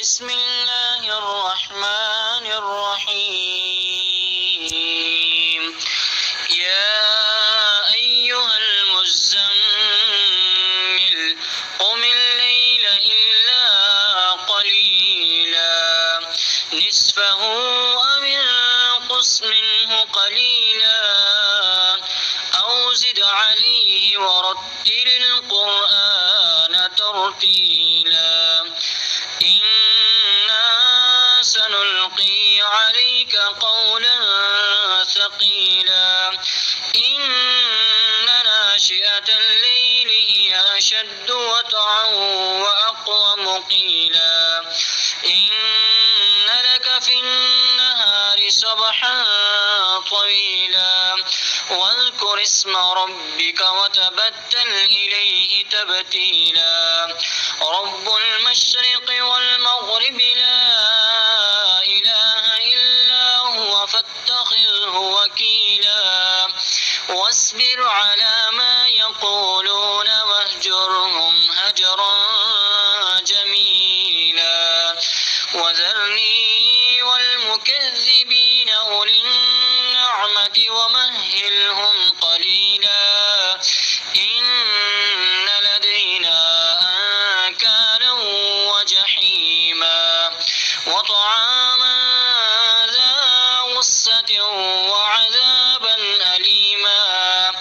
بسم الله الرحمن الرحيم يا أيها المزمل قم الليل إلا قليلا نصفه أو انقص منه قليلا أو زد عليه ورتل القرآن ترتيلا إنا سنلقي عليك قولا ثقيلا إن ناشئة الليل هي أشد وطئا وأقوم قيلا إن لك في النهار سبحا طويلا واذكر اسم ربك وتبتل إليه تبتيلا رب المشرق والمغرب لا إله إلا هو فاتخذه وكيلا واصبر على ما يقولون واهجرهم هجرا جميلا وذرني والمكذبين أولي النعمة ومهلهم قليلا إن لدينا أنكالا وجحيما وطعاما ذا غصة وعذابا أليما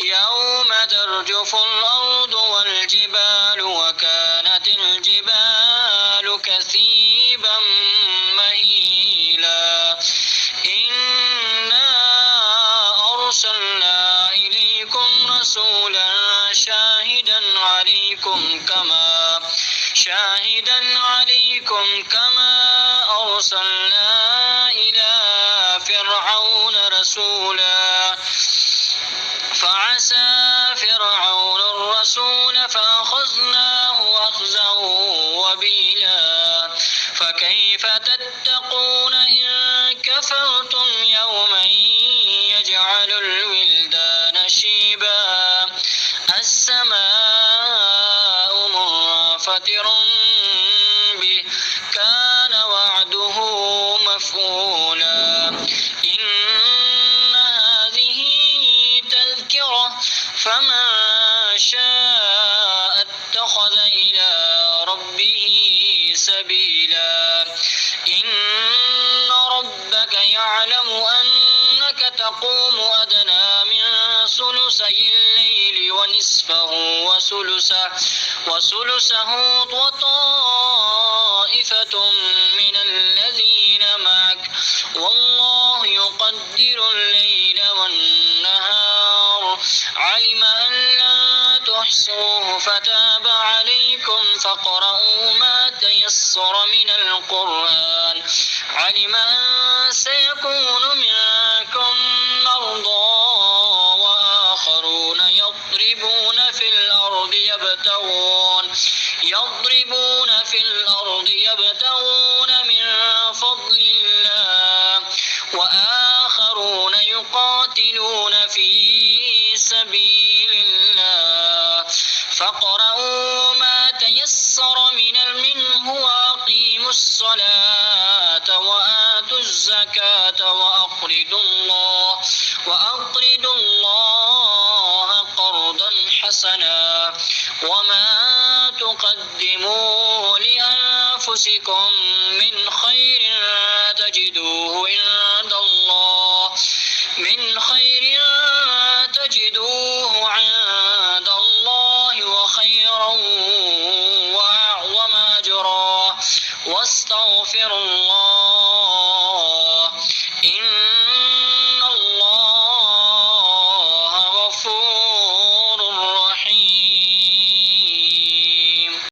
يوم ترجف الأرض والجبال وكانت الجبال كثيبا مهيلا إنا أرسلنا إليكم رسولا شاهدا عليكم كما أرسلنا إلى فرعون رسولا فعسى فرعون الرسول فأخذناه أخذا وبيلا فكيف تتقون إن كفرتم يوما يجعل الولدان شيبا السماء منفطر به كان وعده مفعولا إن هذه تذكرة فمن شاء اتخذ إلى ربه سبيلا إن ربك يعلم أنك تقوم أدنى من ثلثي الليل ونصفه وثلثه وطائفة من الذين معك والله يقدر الليل والنهار علم أن لا تحصوه فتاب عليكم فاقرؤوا ما تيسر من القرآن علم أن سيكون منكم مرضى وآخرون يضربون في الأرض يبتغون من فضل الله وآخرون يقاتلون في سبيل الله فاقرؤوا ما تيسر منه وأقيموا الصلاة وآتوا الزكاة وأقرضوا الله قرضا حسنا وما تقدموا لأنفسكم من خير تجدوه عند الله وخيرا وأعظم أجرا واستغفروا الله